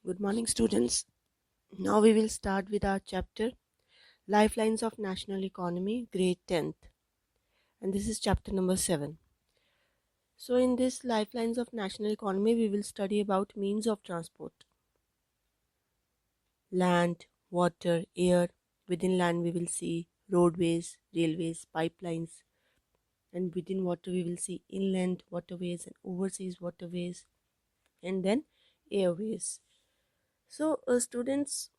Good morning, students. Now we will start with our chapter Lifelines of National Economy, grade 10th. And this is chapter number 7. So, in this Lifelines of National Economy, we will study about means of transport land, water, air. Within land, we will see roadways, railways, pipelines. And within water, we will see inland waterways and overseas waterways. And then airways. So, students,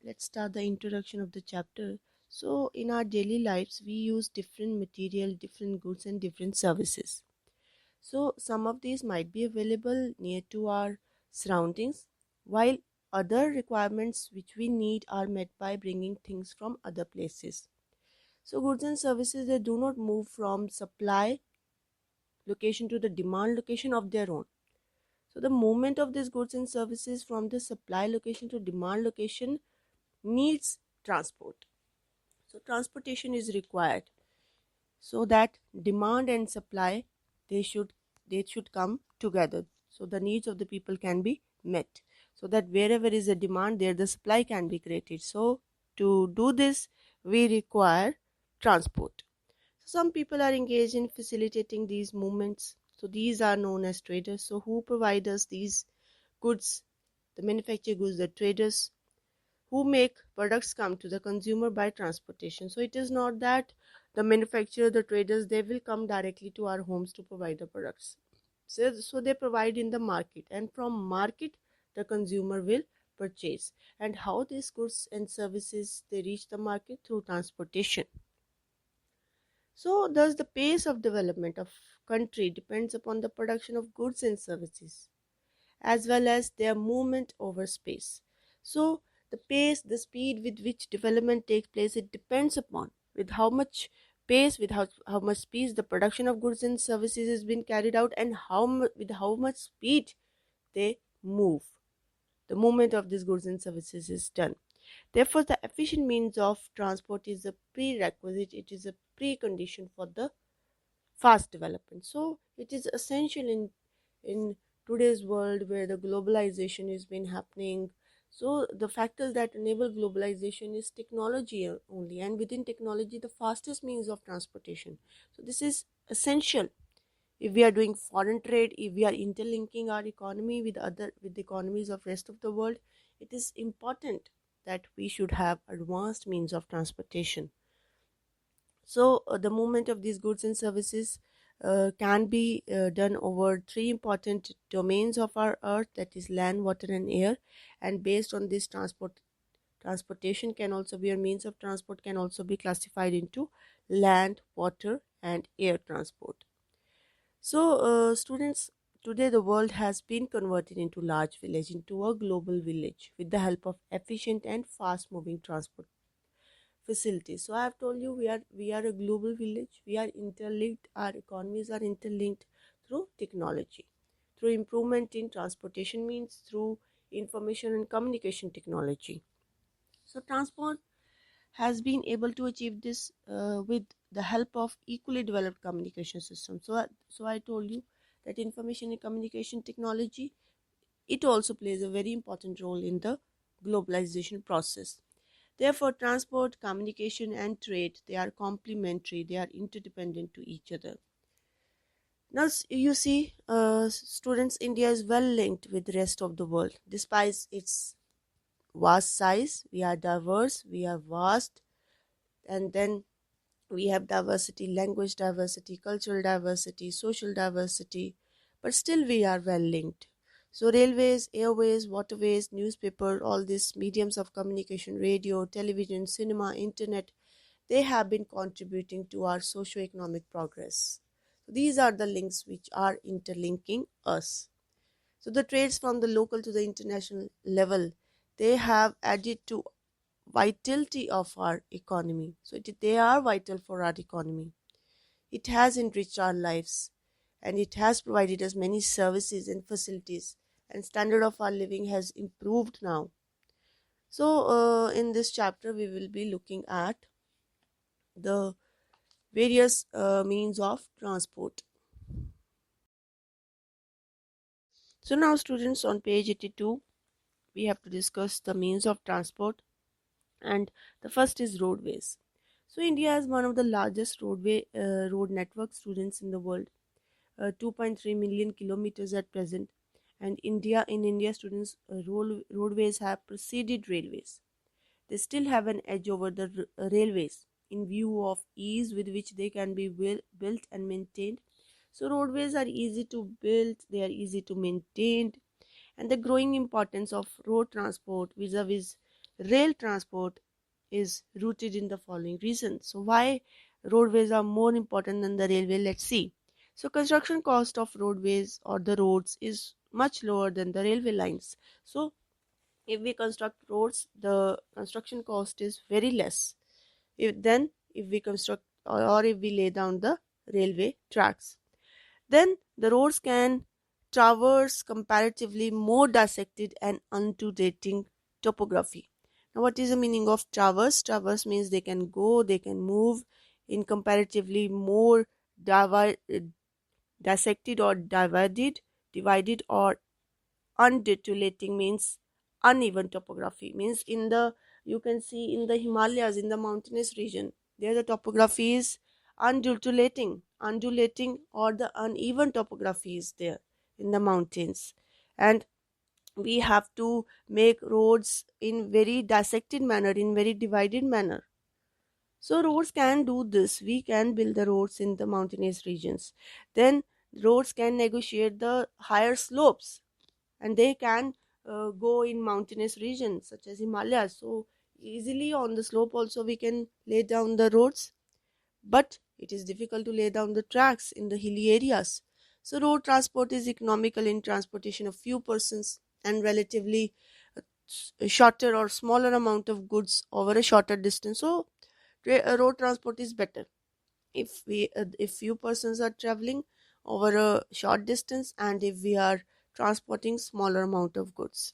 let's start the introduction of the chapter. So, in our daily lives, we use different material, different goods, and different services. So, some of these might be available near to our surroundings, while other requirements which we need are met by bringing things from other places. So, goods and services they do not move from supply location to the demand location of their own. So, the movement of these goods and services from the supply location to demand location needs transport. So transportation is required so that demand and supply they should come together. So the needs of the people can be met. So that wherever is a demand, there the supply can be created. So to do this, we require transport. So some people are engaged in facilitating these movements. So these are known as traders. So who provide us these goods, the manufactured goods, the traders who make products come to the consumer by transportation. So it is not that the manufacturer, the traders, they will come directly to our homes to provide the products. So they provide in the market, and from market the consumer will purchase. And how these goods and services they reach the market? Through transportation. So thus the pace of development of country depends upon the production of goods and services as well as their movement over space. So the pace, the speed with which development takes place, it depends upon with how much pace, with how much speed the production of goods and services has been carried out, and with how much speed they move. The movement of these goods and services is done. Therefore, the efficient means of transport is a prerequisite, it is a precondition for the fast development. So it is essential in today's world where the globalization has been happening. So the factors that enable globalization is technology only, and within technology the fastest means of transportation. So this is essential if we are doing foreign trade, if we are interlinking our economy with the economies of rest of the world. It is important that we should have advanced means of transportation. So the movement of these goods and services can be done over three important domains of our earth, that is land, water and air. And based on this transportation can also be, a means of transport can also be classified into land, water and air transport. So students, today the world has been converted into large village, into a global village with the help of efficient and fast moving transport facilities. So I have told you we are a global village. We are interlinked. Our economies are interlinked through technology, through improvement in transportation means, through information and communication technology. So transport has been able to achieve this with the help of equally developed communication systems. So I told you that information and communication technology, it also plays a very important role in the globalization process. Therefore, transport, communication, and trade, they are complementary, they are interdependent to each other. Now, you see, students, India is well linked with the rest of the world. Despite its vast size, we are diverse, we are vast, and then we have diversity, language diversity, cultural diversity, social diversity, but still we are well linked. So railways, airways, waterways, newspaper, all these mediums of communication, radio, television, cinema, internet, they have been contributing to our socio-economic progress. So these are the links which are interlinking us. So the trades from the local to the international level, they have added to vitality of our economy. So they are vital for our economy. It has enriched our lives and it has provided us many services and facilities, and standard of our living has improved now. So in this chapter we will be looking at the various means of transport. So now students, on page 82 we have to discuss the means of transport, and the first is roadways. So India is one of the largest road network students in the world, 2.3 million kilometers at present. And India, students roadways have preceded railways. They still have an edge over the railways in view of ease with which they can be built and maintained. So roadways are easy to build, they are easy to maintain, and the growing importance of road transport vis-a-vis rail transport is rooted in the following reasons. So why roadways are more important than the railway? Let's see. So construction cost of roadways or the roads is much lower than the railway lines. So if we construct roads, the construction cost is very less. If we construct or if we lay down the railway tracks, then the roads can traverse comparatively more dissected and undulating topography. Now, what is the meaning of traverse? Traverse means they can go, they can move in comparatively more divi- dissected or divided or undulating means uneven topography, means in the you can see in the Himalayas, in the mountainous region, there the topography is undulating, or the uneven topography is there in the mountains, and we have to make roads in very dissected manner, in very divided manner. So roads can do this. We can build the roads in the mountainous regions. Then roads can negotiate the higher slopes, and they can go in mountainous regions such as Himalayas. So easily on the slope also we can lay down the roads, but it is difficult to lay down the tracks in the hilly areas. So road transport is economical in transportation of few persons and relatively shorter or smaller amount of goods over a shorter distance. So road transport is better if few persons are traveling over a short distance, and if we are transporting smaller amount of goods.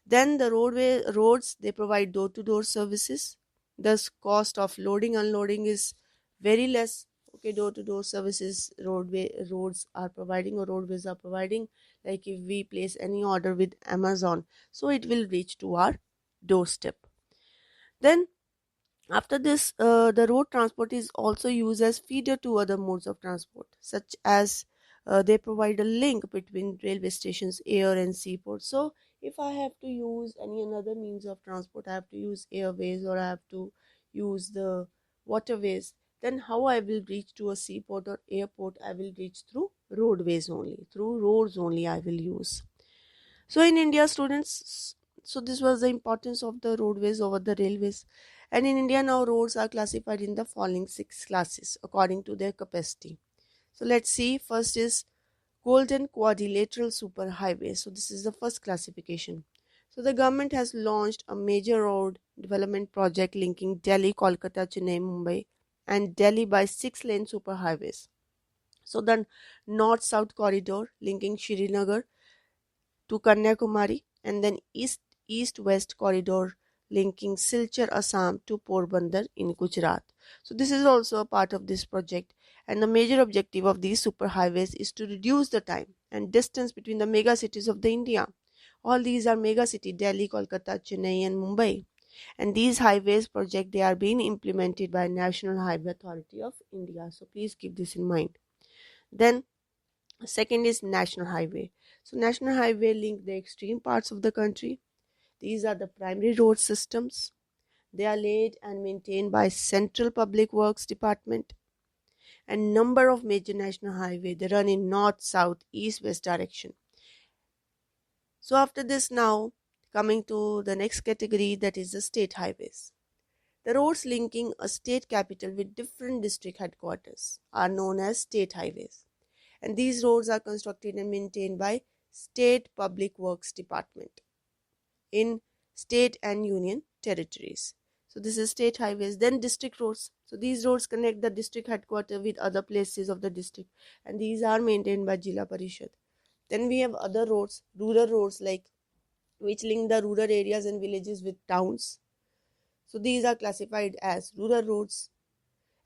Then the roads, they provide door to door services. Thus cost of loading unloading is very less. Okay, door to door services roads are providing, or roadways are providing. Like if we place any order with Amazon, so it will reach to our doorstep. Then after this, the road transport is also used as feeder to other modes of transport, such as they provide a link between railway stations, air, and seaports. So, if I have to use any another means of transport, I have to use airways or I have to use the waterways. Then, how I will reach to a seaport or airport? I will reach through roadways only, through roads only. I will use. So in India, students, so this was the importance of the roadways over the railways. And in India now roads are classified in the following six classes according to their capacity. So let's see. First is Golden Quadrilateral Superhighway. So this is the first classification. So the government has launched a major road development project linking Delhi, Kolkata, Chennai, Mumbai, and Delhi by 6-lane superhighways. So the north-south corridor linking Srinagar to Kanyakumari, and then east-west corridor linking Silchar, Assam to Porbandar in Gujarat. So this is also a part of this project, and the major objective of these superhighways is to reduce the time and distance between the mega cities of the India. All these are mega city: Delhi, Kolkata, Chennai, and Mumbai. And these highways project, they are being implemented by National Highway Authority of India. So please keep this in mind. Then second is national highway. So national highway link the extreme parts of the country. These are the primary road systems. They are laid and maintained by Central Public Works Department. And number of major national highway, they run in north, south, east, west direction. So after this, now coming to the next category, that is the state highways. The roads linking a state capital with different district headquarters are known as state highways, and these roads are constructed and maintained by State Public Works Department in state and union territories. So this is state highways. Then district roads. So these roads connect the district headquarters with other places of the district, and these are maintained by Jila Parishad. Then we have other roads, rural roads, like which link the rural areas and villages with towns. So these are classified as rural roads,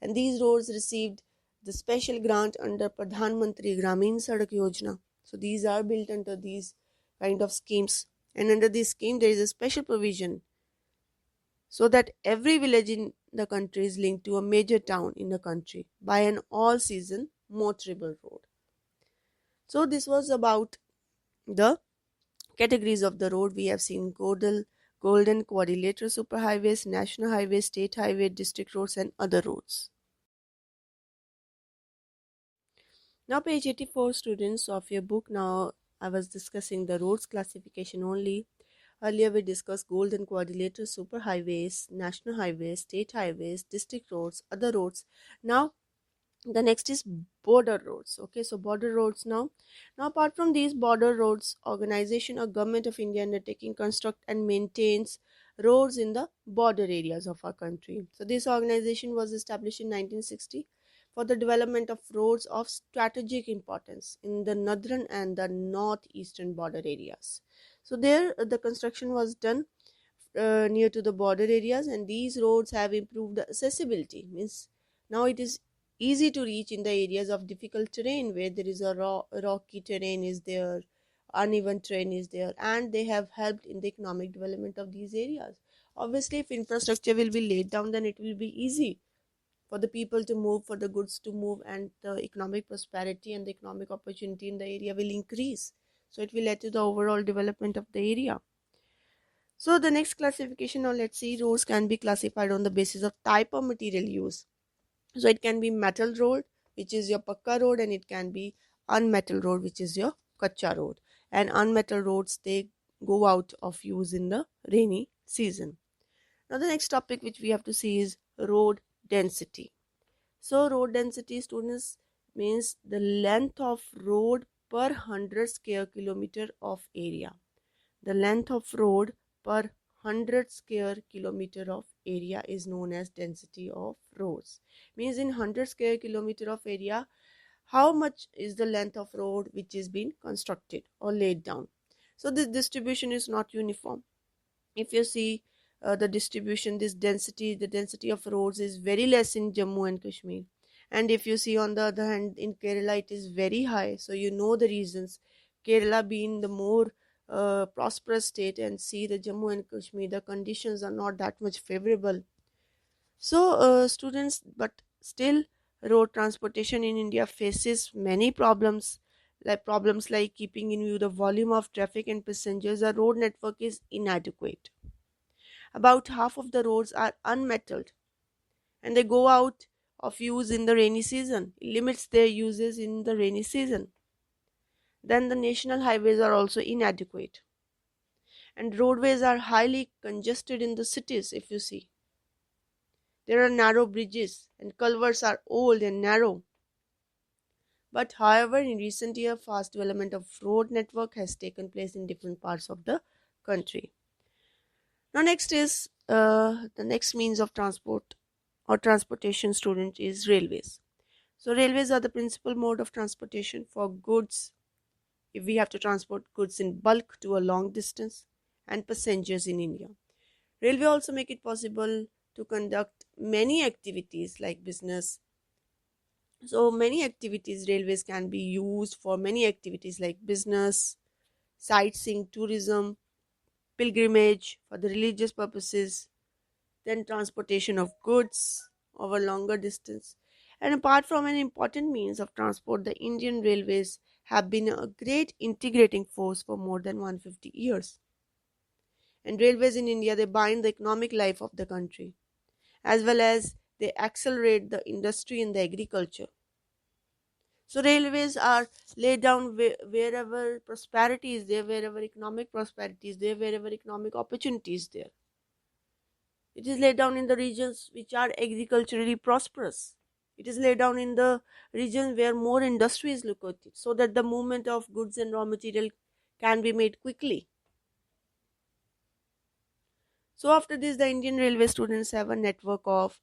and these roads received the special grant under Pradhan Mantri Gramin Sadak Yojana. So these are built under these kind of schemes. And under this scheme, there is a special provision so that every village in the country is linked to a major town in the country by an all season motorable road. So, this was about the categories of the road. We have seen golden quadrilateral superhighways, national highways, state highway, district roads, and other roads. Now, page 84, students of your book. Now, I was discussing the roads classification only. Earlier, we discussed golden quadrilateral superhighways, national highways, state highways, district roads, other roads. Now, the next is border roads. Okay, so border roads now apart from these border roads, organization or government of India undertaking construct and maintains roads in the border areas of our country. So this organization was established in 1960 for the development of roads of strategic importance in the northern and the northeastern border areas. So there the construction was done near to the border areas, and these roads have improved the accessibility, means now it is easy to reach in the areas of difficult terrain where there is a rocky terrain is there, uneven terrain is there, and they have helped in the economic development of these areas. Obviously, if infrastructure will be laid down, then it will be easy for the people to move, for the goods to move, and the economic prosperity and the economic opportunity in the area will increase. So it will lead to the overall development of the area. So the next classification, now let's see, roads can be classified on the basis of type of material used. So it can be metal road, which is your pakka road, and it can be unmetal road, which is your kacha road. And unmetal roads, they go out of use in the rainy season. Now the next topic which we have to see is road density. So road density, students, means the length of road per 100 square kilometer of area. The length of road per 100 square kilometer of area is known as density of roads. Means in 100 square kilometer of area, how much is the length of road which is being constructed or laid down. So this distribution is not uniform. If you see the distribution, the density of roads is very less in Jammu and Kashmir, and if you see on the other hand in Kerala, it is very high. So you know the reasons. Kerala being the more prosperous state, and see the Jammu and Kashmir, the conditions are not that much favorable. So students, but still road transportation in India faces many problems like keeping in view the volume of traffic and passengers. The road network is inadequate. About half of the roads are unmetalled, and they go out of use in the rainy season. It limits their uses in the rainy season. Then the national highways are also inadequate, and roadways are highly congested in the cities. If you see, there are narrow bridges, and culverts are old and narrow. But however, in recent years, fast development of road network has taken place in different parts of the country. Now next is the next means of transport or transportation, student, is railways. So railways are the principal mode of transportation for goods, if we have to transport goods in bulk to a long distance, and passengers in India. Railway also make it possible to conduct many activities like business. So many activities, railways can be used for many activities like business, sightseeing, tourism, pilgrimage, for the religious purposes, then transportation of goods over longer distance. And apart from an important means of transport, the Indian railways have been a great integrating force for more than 150 years. And railways in India, they bind the economic life of the country, as well as they accelerate the industry and the agriculture. So railways are laid down wherever prosperity is there, wherever economic prosperity is there, wherever economic opportunity is there. It is laid down in the regions which are agriculturally prosperous. It is laid down in the regions where more industry is located, so that the movement of goods and raw material can be made quickly. So after this, the Indian Railway students have a network of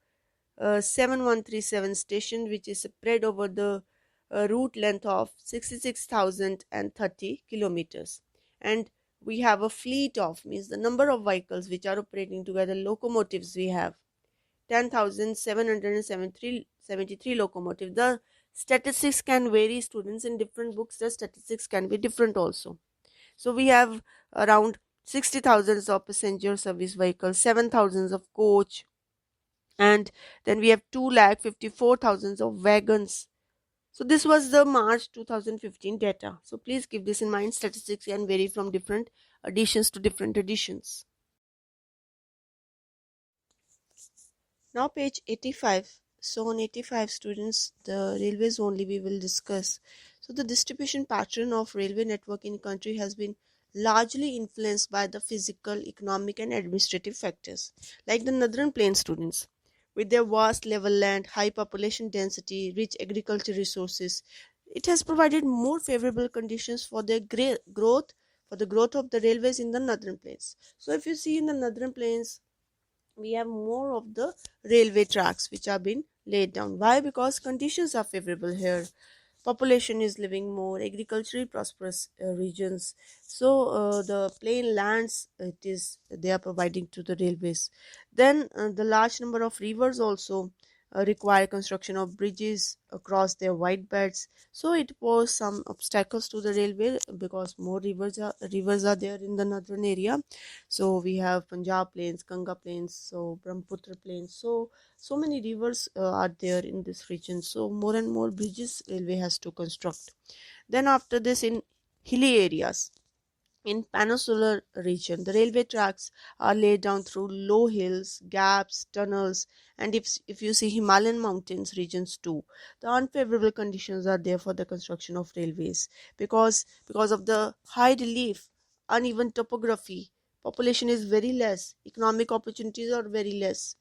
7137 stations, which is spread over the route length of 66,030 kilometers. And we have a fleet of, means the number of vehicles which are operating together, locomotives, we have 10,773 locomotives. The statistics can vary, students, in different books. The statistics can be different also. So we have around 60,000 of passenger service vehicles, 7,000 of coach, and then we have 2,54,000 of wagons. So this was the March 2015 data. So please keep this in mind. Statistics can vary from different editions to different editions. Now page 85. So on 85 students, the railways only we will discuss. So the distribution pattern of railway network in country has been largely influenced by the physical, economic and administrative factors. Like the northern plain students, with their vast level land, high population density, rich agriculture resources, it has provided more favorable conditions for their growth, for the growth of the railways in the northern plains. So if you see in the northern plains, we have more of the railway tracks which are being laid down. Why? Because conditions are favorable here. Population is living more, agriculturally prosperous regions. So the plain lands, it is they are providing to the railways. Then the large number of rivers also require construction of bridges across their wide beds. So it poses some obstacles to the railway because more rivers are there in the northern area. So we have Punjab plains, Ganga plains, so Brahmaputra plains. So many rivers are there in this region. So more and more bridges railway has to construct. Then after this, in hilly areas, in peninsular region, the railway tracks are laid down through low hills, gaps, tunnels, and if you see Himalayan mountains regions too, the unfavorable conditions are there for the construction of railways because of the high relief, uneven topography, population is very less, economic opportunities are very less.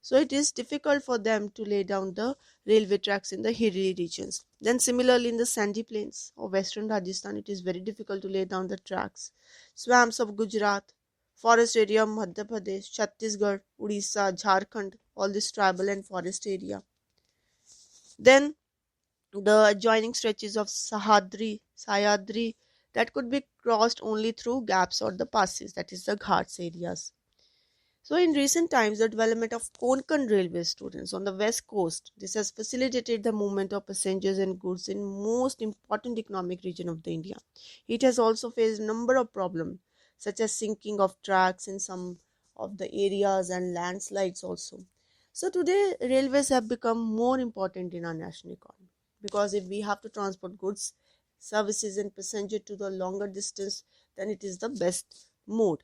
So it is difficult for them to lay down the railway tracks in the hilly regions. Then similarly in the sandy plains of western Rajasthan, it is very difficult to lay down the tracks. Swamps of Gujarat, forest area of Madhya Pradesh, Chhattisgarh, Odisha, Jharkhand, all this tribal and forest area. Then the adjoining stretches of Sayadri that could be crossed only through gaps or the passes, that is the ghats areas. So, in recent times, the development of Konkan railway students on the west coast, this has facilitated the movement of passengers and goods in most important economic region of the India. It has also faced a number of problems, such as sinking of tracks in some of the areas and landslides also. So today, railways have become more important in our national economy because if we have to transport goods, services, and passengers to the longer distance, then it is the best mode.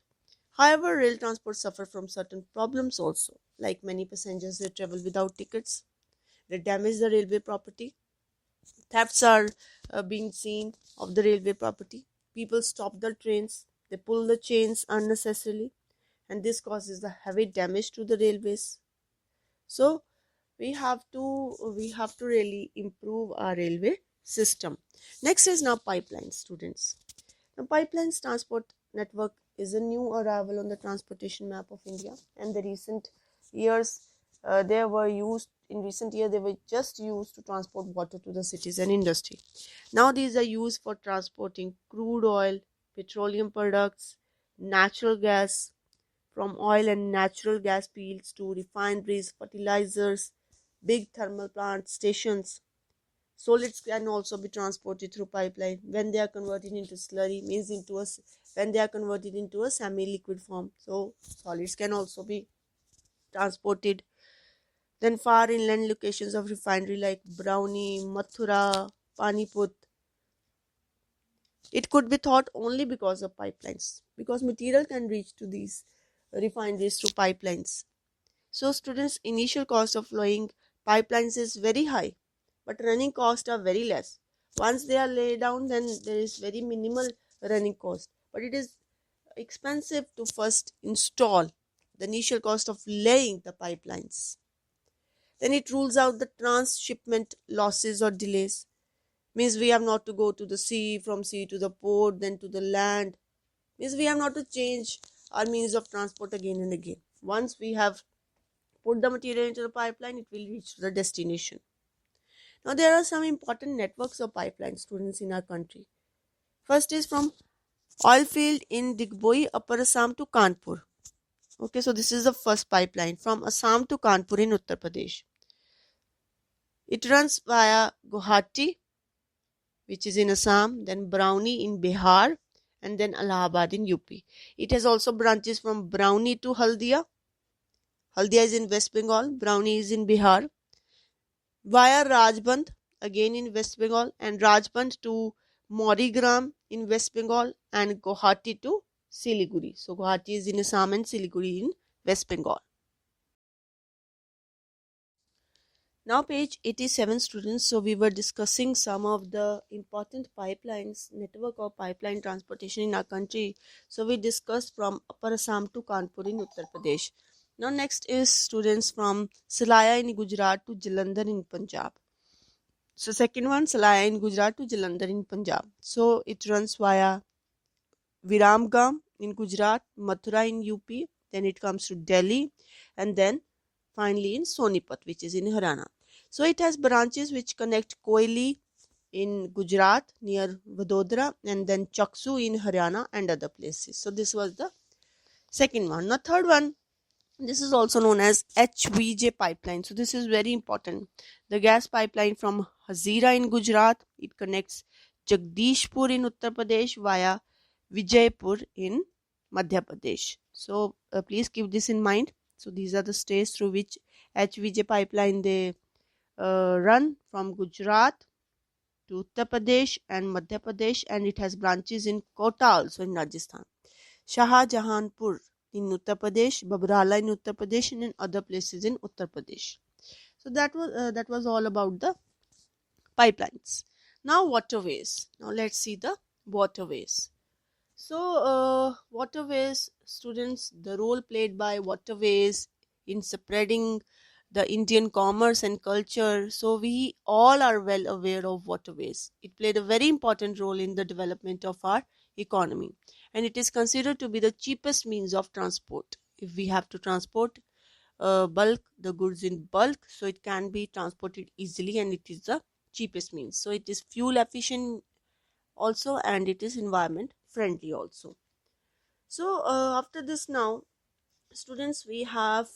However, rail transport suffer from certain problems also. Like many passengers, they travel without tickets. They damage the railway property. Thefts are being seen of the railway property. People stop the trains. They pull the chains unnecessarily, and this causes the heavy damage to the railways. So we have to really improve our railway system. Next is now pipeline students. The pipelines transport network is a new arrival on the transportation map of India, and the recent years they were used in recent years they were just used to transport water to the cities and industry. Now these are used for transporting crude oil, petroleum products, natural gas from oil and natural gas fields to refineries, fertilizers, big thermal plant stations. Solids can also be transported through pipeline when they are converted into slurry, means when they are converted into a semi-liquid form. So solids can also be transported. Then far inland locations of refinery like Brownie, Mathura, Paniput, it could be thought only because of pipelines, because material can reach to these refineries through pipelines. So students' initial cost of flowing pipelines is very high, but running costs are very less. Once they are laid down, then there is very minimal running cost. But it is expensive to first install the initial cost of laying the pipelines. Then it rules out the transshipment losses or delays. Means we have not to go to the sea, from sea to the port, then to the land. Means we have not to change our means of transport again and again. Once we have put the material into the pipeline, it will reach the destination. Now, there are some important networks of pipeline students in our country. First is from oil field in Digboi, Upper Assam to Kanpur. Okay, so this is the first pipeline from Assam to Kanpur in Uttar Pradesh. It runs via Guwahati, which is in Assam, then Brownie in Bihar, and then Allahabad in UP. It has also branches from Brownie to Haldia. Haldia is in West Bengal, Brownie is in Bihar, via Rajband again in West Bengal, and Rajband to Morigram in West Bengal, and Guwahati to Siliguri. So Guwahati is in Assam and Siliguri in West Bengal. Now page 87, students. So we were discussing some of the important pipelines, network of pipeline transportation in our country. So we discussed from Upper Assam to Kanpur in Uttar Pradesh. Now next is students from Salaya in Gujarat to Jalandhar in Punjab. So second one, Salaya in Gujarat to Jalandhar in Punjab. So it runs via Viramgam in Gujarat, Mathura in UP, then it comes to Delhi, and then finally in Sonipat, which is in Haryana. So it has branches which connect Koili in Gujarat near Vadodara, and then Chaksu in Haryana and other places. So this was the second one. Now third one, this is also known as HVJ pipeline. So this is very important. The gas pipeline from Hazira in Gujarat, it connects Jagdishpur in Uttar Pradesh via Vijaypur in Madhya Pradesh. So please keep this in mind. So these are the states through which HVJ pipeline they run from Gujarat to Uttar Pradesh and Madhya Pradesh, and it has branches in Kota also in Rajasthan, Shahjahanpur in Uttar Pradesh, Babrala in Uttar Pradesh, and in other places in Uttar Pradesh. So that was all about the pipelines. Now waterways. Now let's see the waterways. So waterways, students, the role played by waterways in spreading the Indian commerce and culture. So we all are well aware of waterways. It played a very important role in the development of our economy, and it is considered to be the cheapest means of transport. If we have to transport the goods in bulk, so it can be transported easily, and it is the cheapest means. So it is fuel efficient also, and it is environment friendly also. So after this, now students, we have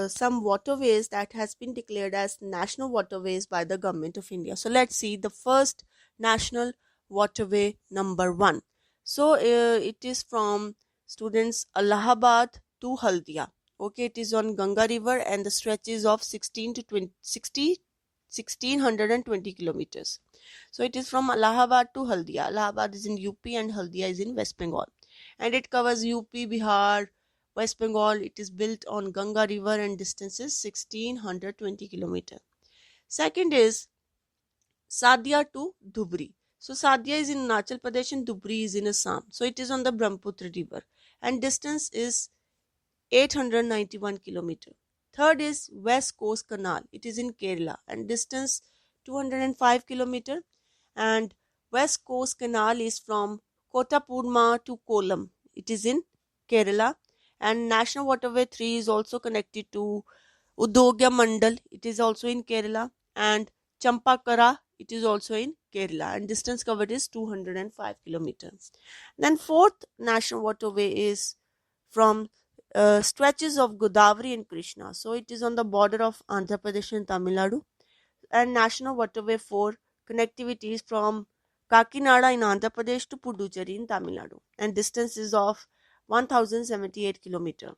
some waterways that has been declared as national waterways by the government of India. So let's see the first national waterway, number 1. So it is from students Allahabad to Haldia. Okay, it is on Ganga river, and the stretch is of 1620 kilometers. So it is from Allahabad to Haldia. Allahabad is in UP and Haldia is in West Bengal, and it covers UP, Bihar, West Bengal. It is built on Ganga river and distance is 1620 kilometers. Second is Sadia to Dhubri. So Sadia is in Arunachal Pradesh and Dhubri is in Assam. So it is on the Brahmaputra river and distance is 891 kilometers. Third is West Coast Canal. It is in Kerala and distance 205 kilometers. And West Coast Canal is from Kotapurma to Kollam. It is in Kerala. And National Waterway 3 is also connected to Udogya Mandal. It is also in Kerala. And Champakara, it is also in Kerala. And distance covered is 205 kilometers. Then fourth national waterway is from stretches of Godavari and Krishna. So it is on the border of Andhra Pradesh and Tamil Nadu. And National Waterway 4 connectivity is from Kakinada in Andhra Pradesh to Puducherry in Tamil Nadu. And distance is of 1078 kilometers.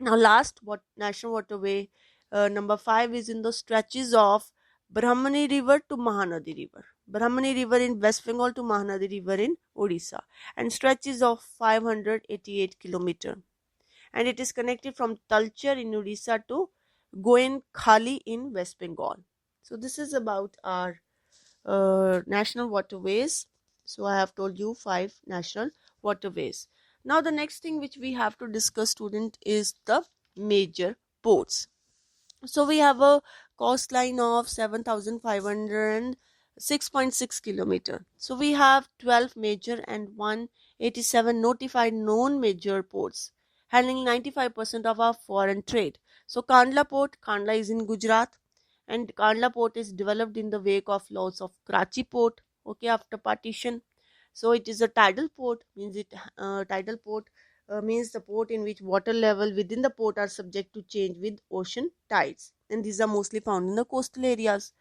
Now last national waterway number 5 is in the stretches of Brahmani river to Mahanadi river. Brahmani river in West Bengal to Mahanadi river in Odisha, and stretches of 588 kilometers. And it is connected from Talcher in Odisha to Goenkhali in West Bengal. So this is about our national waterways. So I have told you 5 national waterways. Now the next thing which we have to discuss, student, is the major ports. So we have a coastline of 7,506.6 kilometers. So we have 12 major and 187 notified known major ports, handling 95% of our foreign trade. So Kandla port, Kandla is in Gujarat, and Kandla port is developed in the wake of loss of Karachi port, okay, after partition. So it is a tidal port, means the port in which water level within the port are subject to change with ocean tides, and these are mostly found in the coastal areas.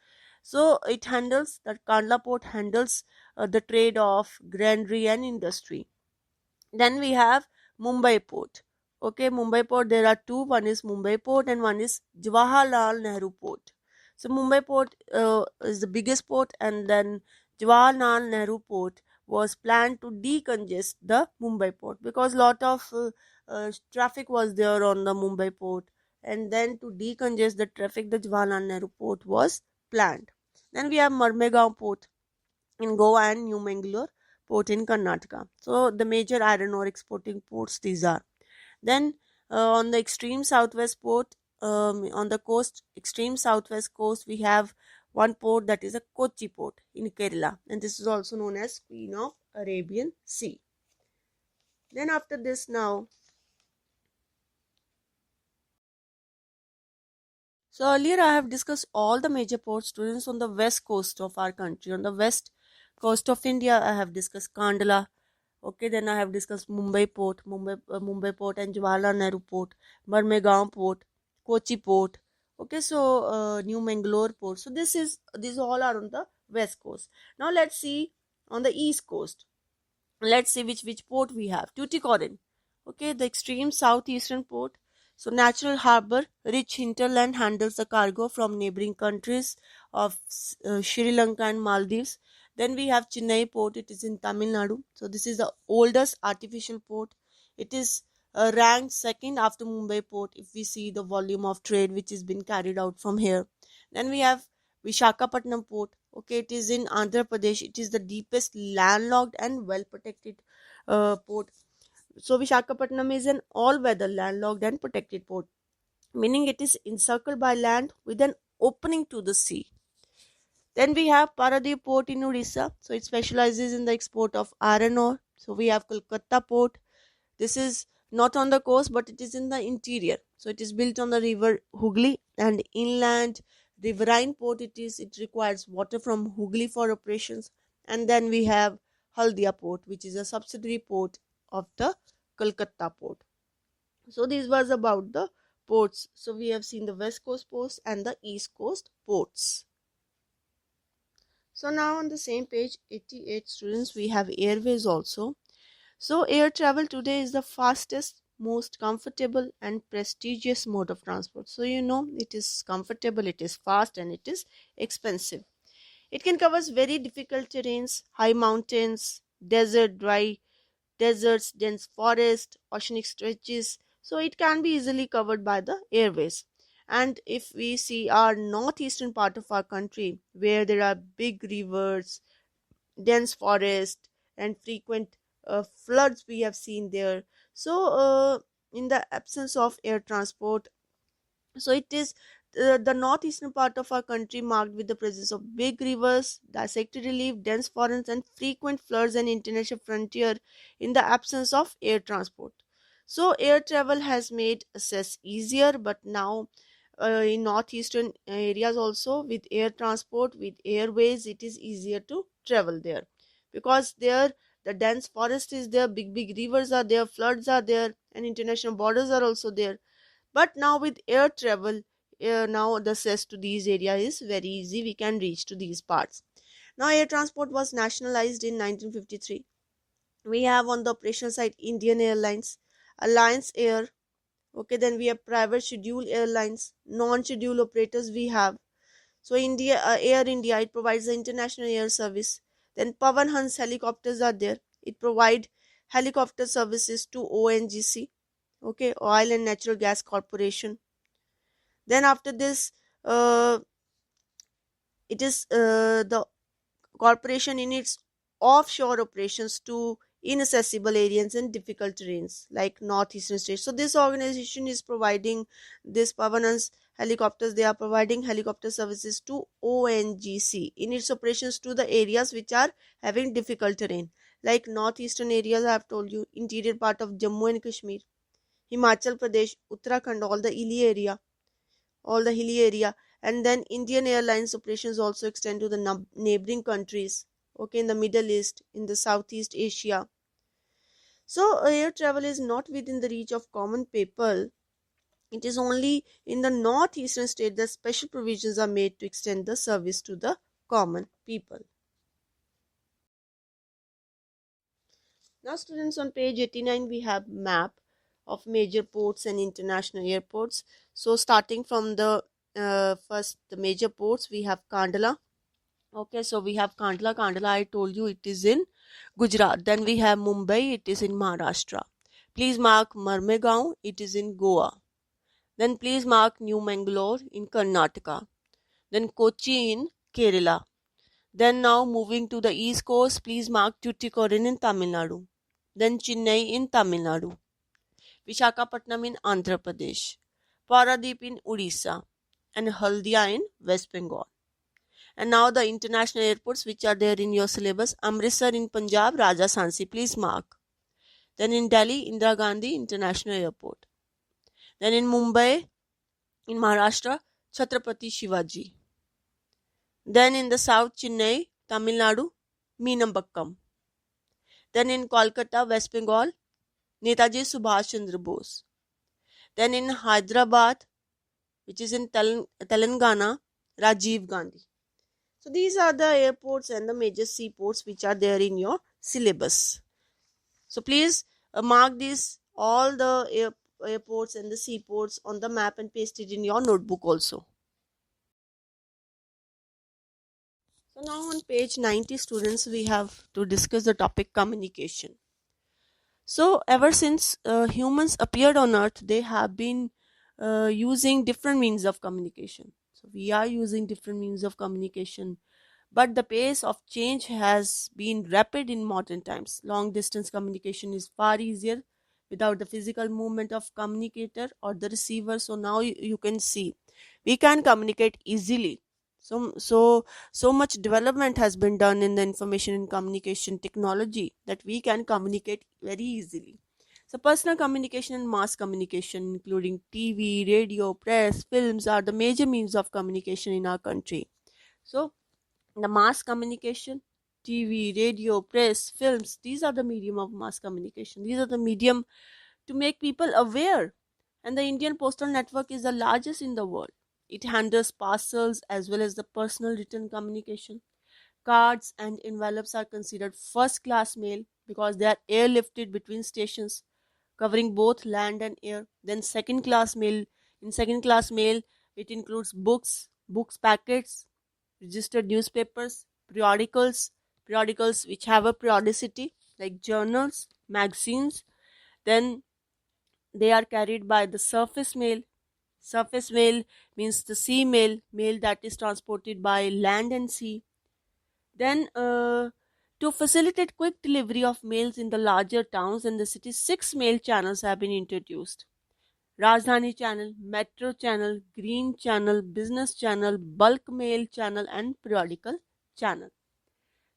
So Kandla port handles the trade of granary and industry. Then we have Mumbai Port. Okay, Mumbai Port, there are two. One is Mumbai Port and one is Jawaharlal Nehru Port. So Mumbai Port is the biggest port, and then Jawaharlal Nehru Port was planned to decongest the Mumbai Port because lot of traffic was there on the Mumbai Port, and then to decongest the traffic, the Jawaharlal Nehru Port was planned. Then we have Marmegaon Port in Goa and New Mangalore port in Karnataka. So the major iron ore exporting ports these are. Then on the extreme southwest port, on the coast, extreme southwest coast, we have one port that is a Kochi port in Kerala, and this is also known as Queen of Arabian Sea. Then after this now, so earlier I have discussed all the major port students on the west coast of our country. On the west coast of India, I have discussed Kandala. Okay, then I have discussed Mumbai Port and Jawaharlal Nehru Port, Marmegaon Port, Kochi Port. Okay, so New Mangalore Port. So these all are on the west coast. Now let's see on the east coast. Let's see which port we have. Tuticorin. Okay, the extreme southeastern port. So natural harbor, rich hinterland handles the cargo from neighboring countries of Sri Lanka and Maldives. Then we have Chennai port. It is in Tamil Nadu. So this is the oldest artificial port. It is ranked second after Mumbai port if we see the volume of trade which has been carried out from here. Then we have Vishakhapatnam port. Okay, it is in Andhra Pradesh. It is the deepest landlocked and well protected port. So Vishakhapatnam is an all-weather landlocked and protected port, meaning it is encircled by land with an opening to the sea. Then we have Paradip port in Odisha. So it specializes in the export of iron ore. So we have Kolkata port. This is not on the coast, but it is in the interior. So it is built on the river Hooghly and inland riverine port. It requires water from Hooghly for operations. And then we have Haldia port, which is a subsidiary port of the Kolkata port. So this was about the ports. So we have seen the west coast ports and the east coast ports. So now on the same page 88 students, we have airways also. So air travel today is the fastest, most comfortable and prestigious mode of transport. So it is comfortable, it is fast, and it is expensive. It can cover very difficult terrains, high mountains, dry deserts, dense forest, oceanic stretches. So it can be easily covered by the airways. And if we see our northeastern part of our country, where there are big rivers, dense forest, and frequent floods we have seen there. So in the absence of air transport, so it is the northeastern part of our country marked with the presence of big rivers, dissected relief, dense forests, and frequent floods and international frontier in the absence of air transport. So air travel has made access easier, but now in northeastern areas also, with air transport, with airways, it is easier to travel there because there the dense forest is there, big rivers are there, floods are there, and international borders are also there. But now with air travel, now the access to these areas is very easy. We can reach to these parts. Now air transport was nationalized in 1953. We have on the operational side Indian Airlines, Alliance Air. Okay, then we have private scheduled airlines, non-scheduled operators we have. So Air India, it provides the international air service. Then Pavan Hans helicopters are there. It provide helicopter services to ONGC, okay, Oil and Natural Gas Corporation. Then after this, uh, it is the corporation in its offshore operations to inaccessible areas and difficult terrains like northeastern states. So this organization is providing this Pavanans helicopters. They are providing helicopter services to ONGC in its operations to the areas which are having difficult terrain, like northeastern areas. I have told you, interior part of Jammu and Kashmir, Himachal Pradesh, Uttarakhand, all the hilly area. And then Indian Airlines operations also extend to the neighboring countries, okay, in the Middle East, in the Southeast Asia. So air travel is not within the reach of common people. It is only in the northeastern state that special provisions are made to extend the service to the common people. Now students, on page 89 we have map of major ports and international airports. So starting from the first the major ports, we have Kandala. Okay, so we have Kandla. Kandla, I told you, it is in Gujarat. Then we have Mumbai, it is in Maharashtra. Please mark Marmegaon, it is in Goa. Then please mark New Mangalore in Karnataka. Then Kochi in Kerala. Then now moving to the east coast, please mark Tuticorin in Tamil Nadu. Then Chennai in Tamil Nadu. Visakhapatnam in Andhra Pradesh. Paradip in Odisha. And Haldia in West Bengal. And now the international airports which are there in your syllabus. Amritsar in Punjab, Raja Sansi, please mark. Then in Delhi, Indira Gandhi International Airport. Then in Mumbai, in Maharashtra, Chhatrapati Shivaji. Then in the south, Chennai, Tamil Nadu, Meenambakkam. Then in Kolkata, West Bengal, Netaji Subhash Chandra Bose. Then in Hyderabad, which is in Telangana, Rajiv Gandhi. So these are the airports and the major seaports which are there in your syllabus. So please mark these all the airports and the seaports on the map and paste it in your notebook also. So now on page 90 students, we have to discuss the topic communication. So ever since humans appeared on earth, they have been using different means of communication. So we are using different means of communication, but the pace of change has been rapid in modern times. Long distance communication is far easier without the physical movement of communicator or the receiver. So now you can see we can communicate easily. So much development has been done in the information and communication technology that we can communicate very easily. So personal communication and mass communication, including TV, radio, press, films, are the major means of communication in our country. So the mass communication, TV, radio, press, films, these are the medium of mass communication. These are the medium to make people aware. And the Indian postal network is the largest in the world. It handles parcels as well as the personal written communication. Cards and envelopes are considered first class mail because they are airlifted between stations, covering both land and air. Then second class mail. In second class mail, it includes books packets, registered newspapers, periodicals which have a periodicity like journals, magazines. Then they are carried by the surface mail. Surface mail means the sea mail that is transported by land and sea. Then to facilitate quick delivery of mails in the larger towns and the cities, 6 mail channels have been introduced. Rajdhani channel, Metro channel, Green channel, Business channel, Bulk mail channel and Periodical channel.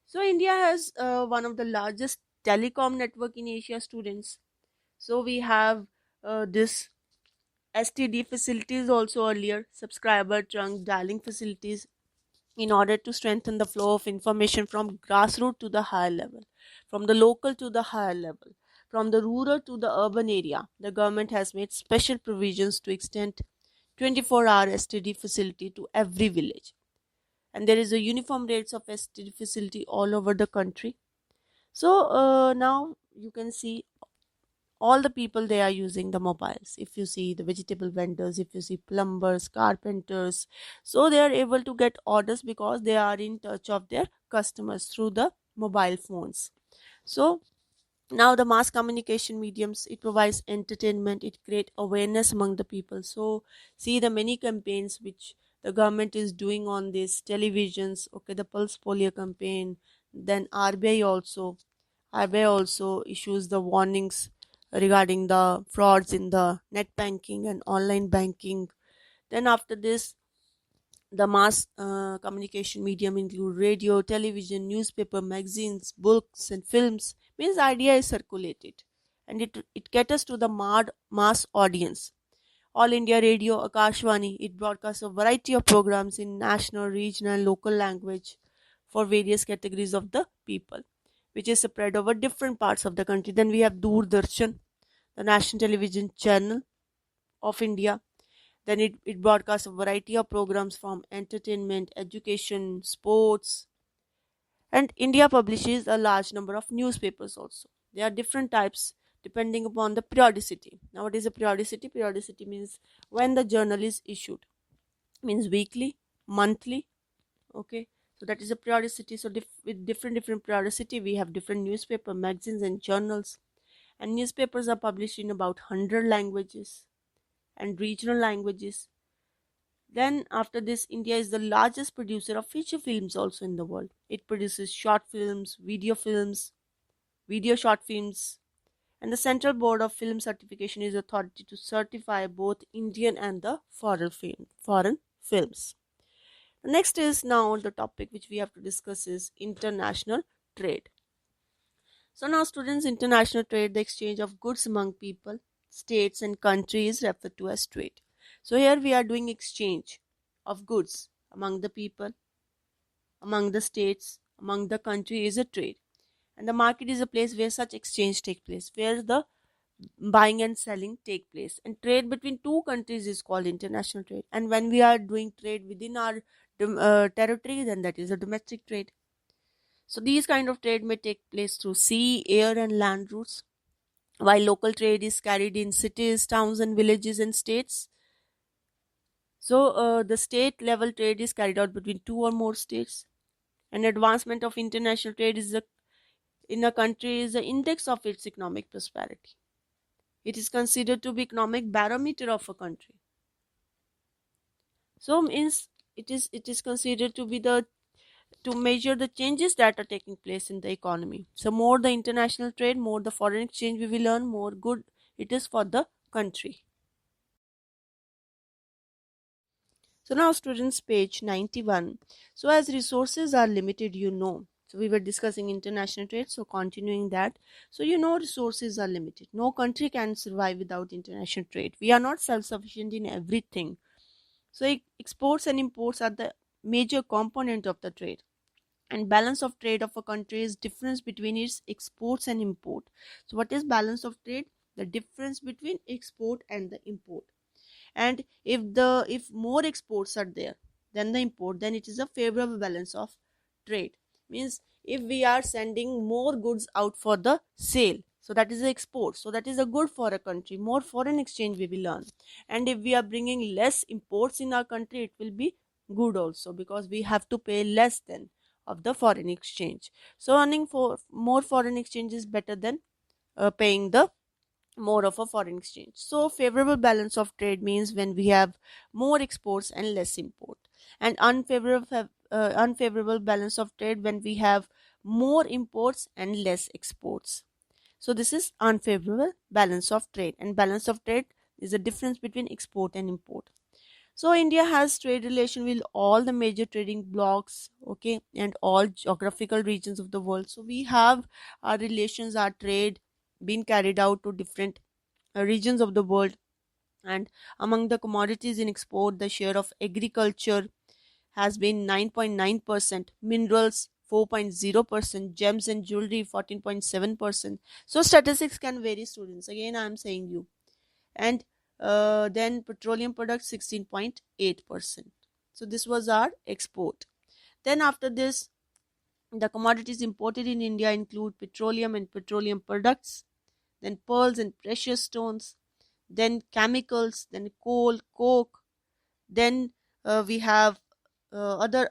So India has one of the largest telecom network in Asia, students. So we have this STD facilities also earlier, subscriber trunk dialing facilities, in order to strengthen the flow of information from grassroots to the higher level, from the local to the higher level, from the rural to the urban area. The government has made special provisions to extend 24-hour STD facility to every village. And there is a uniform rates of STD facility all over the country. So now you can see all the people, they are using the mobiles. If you see the vegetable vendors, if you see plumbers, carpenters, so they are able to get orders because they are in touch of their customers through the mobile phones. So now the mass communication mediums, it provides entertainment, it create awareness among the people. So see the many campaigns which the government is doing on these televisions. Okay, the pulse polio campaign, then RBI also issues the warnings regarding the frauds in the net banking and online banking. Then after this, the mass communication medium include radio, television, newspaper, magazines, books and films. Means idea is circulated and it caters to the mass audience. All India Radio, Akashvani, it broadcasts a variety of programs in national, regional and local language for various categories of the people, which is spread over different parts of the country. Then we have Doordarshan, the national television channel of India. Then it broadcasts a variety of programs from entertainment, education, sports, and India publishes a large number of newspapers also. There are different types depending upon the periodicity. Now, what is a periodicity? Periodicity means when the journal is issued, means weekly, monthly. Okay, so that is a periodicity. So with different periodicity, we have different newspaper, magazines, and journals. And newspapers are published in about 100 languages and regional languages. Then after this, India is the largest producer of feature films also in the world. It produces short films, video short films, and the Central Board of Film Certification is authority to certify both Indian and the foreign films. The next is now the topic which we have to discuss is international trade. So now students, international trade, the exchange of goods among people, states and countries, referred to as trade. So here we are doing exchange of goods among the people, among the states, among the country is a trade. And the market is a place where such exchange take place, where the buying and selling take place. And trade between two countries is called international trade. And when we are doing trade within our territory, then that is a domestic trade. So these kind of trade may take place through sea, air and land routes, while local trade is carried in cities, towns and villages and states. So the state level trade is carried out between two or more states. And advancement of international trade is in a country is the index of its economic prosperity. It is considered to be economic barometer of a country. So means it is considered to be the to measure the changes that are taking place in the economy. So more the international trade, more the foreign exchange we will earn, more good it is for the country. So now students, page 91. So as resources are limited, So we were discussing international trade, so continuing that. So resources are limited. No country can survive without international trade. We are not self-sufficient in everything. So exports and imports are the major component of the trade. And balance of trade of a country is difference between its exports and import. So what is balance of trade? The difference between export and the import. And if more exports are there than the import, then it is a favorable balance of trade. Means if we are sending more goods out for the sale, so that is the export, so that is a good for a country, more foreign exchange we will earn. And if we are bringing less imports in our country, it will be good also, because we have to pay less than of the foreign exchange. So earning for more foreign exchange is better than paying the more of a foreign exchange. So favorable balance of trade means when we have more exports and less import, and unfavorable balance of trade when we have more imports and less exports. So this is unfavorable balance of trade, and balance of trade is the difference between export and import. So India has trade relation with all the major trading blocks, okay, and all geographical regions of the world. So we have our relations, our trade being carried out to different regions of the world. And among the commodities in export, the share of agriculture has been 9.9%, minerals 4.0%, gems and jewelry 14.7%. So statistics can vary, students. Again, I am saying you. And then petroleum products 16.8%. So this was our export. Then after this, the commodities imported in India include petroleum and petroleum products, then pearls and precious stones, then chemicals, then coal, coke, then we have other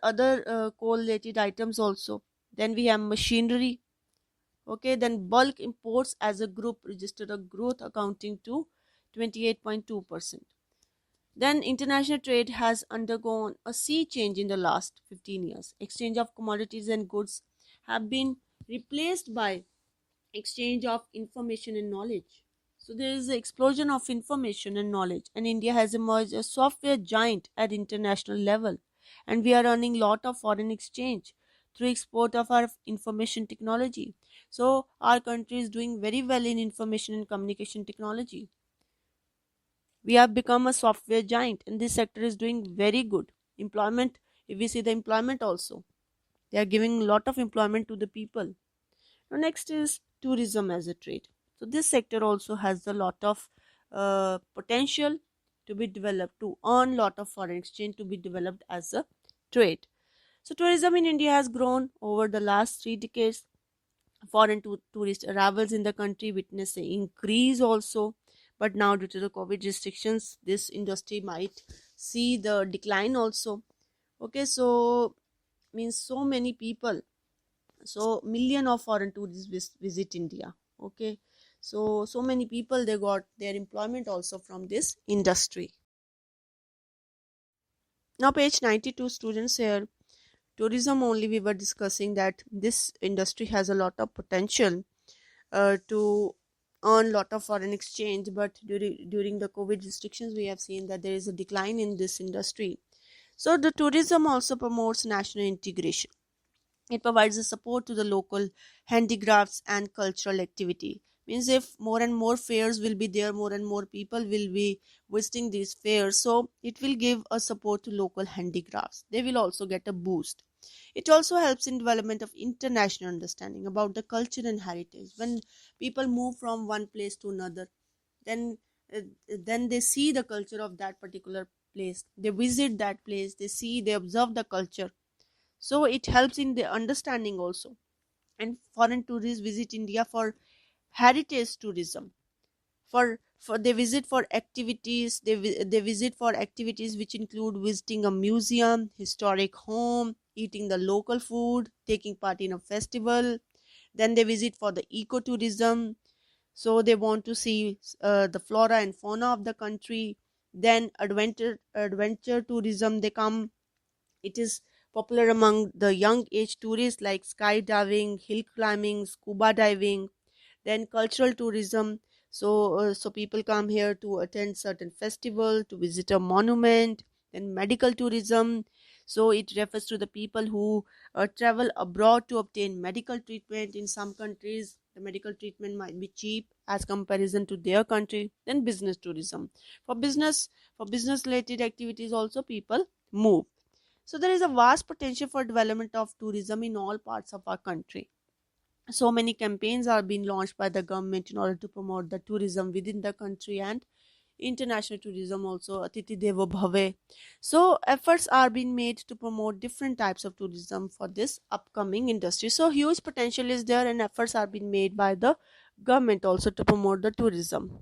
coal related items also. Then we have machinery. Okay, then bulk imports as a group registered a growth accounting to 28.2%. Then international trade has undergone a sea change in the last 15 years. Exchange of commodities and goods have been replaced by exchange of information and knowledge. So there is an explosion of information and knowledge, and India has emerged a software giant at international level. And we are earning lot of foreign exchange through export of our information technology. So our country is doing very well in information and communication technology. We have become a software giant, and this sector is doing very good. Employment, if we see the employment also, they are giving a lot of employment to the people. Now next is tourism as a trade. So this sector also has a lot of potential to be developed, to earn lot of foreign exchange, to be developed as a trade. So tourism in India has grown over the last 3 decades Foreign tourist arrivals in the country witness an increase also, but now due to the COVID restrictions, this industry might see the decline also. Okay, so means so many people, so million of foreign tourists visit India. Okay, so many people, they got their employment also from this industry. Now page 92, students, here tourism only we were discussing that this industry has a lot of potential to earn lot of foreign exchange, but during the COVID restrictions we have seen that there is a decline in this industry. So the tourism also promotes national integration. It provides the support to the local handicrafts and cultural activity. Means if more and more fairs will be there, more and more people will be visiting these fairs. So it will give a support to local handicrafts. They will also get a boost. It also helps in development of international understanding about the culture and heritage. When people move from one place to another, then uh, then they see the culture of that particular place. They visit that place. They see, they observe the culture, so it helps in the understanding also. And foreign tourists visit India for heritage tourism, for they visit for activities, they visit for activities which include visiting a museum, historic home, eating the local food, taking part in a festival. Then they visit for the ecotourism, so they want to see the flora and fauna of the country. Then adventure tourism, they come. It is popular among the young age tourists, like skydiving, hill climbing, scuba diving. Then cultural tourism. So people come here to attend certain festival, to visit a monument. Then medical tourism. So it refers to the people who travel abroad to obtain medical treatment. In some countries, the medical treatment might be cheap as comparison to their country. Then business tourism. For business, for business related activities also people move. So there is a vast potential for development of tourism in all parts of our country. So many campaigns are being launched by the government in order to promote the tourism within the country and international tourism also. Atiti Devo Bhave. So efforts are being made to promote different types of tourism for this upcoming industry. So huge potential is there, and efforts are being made by the government also to promote the tourism.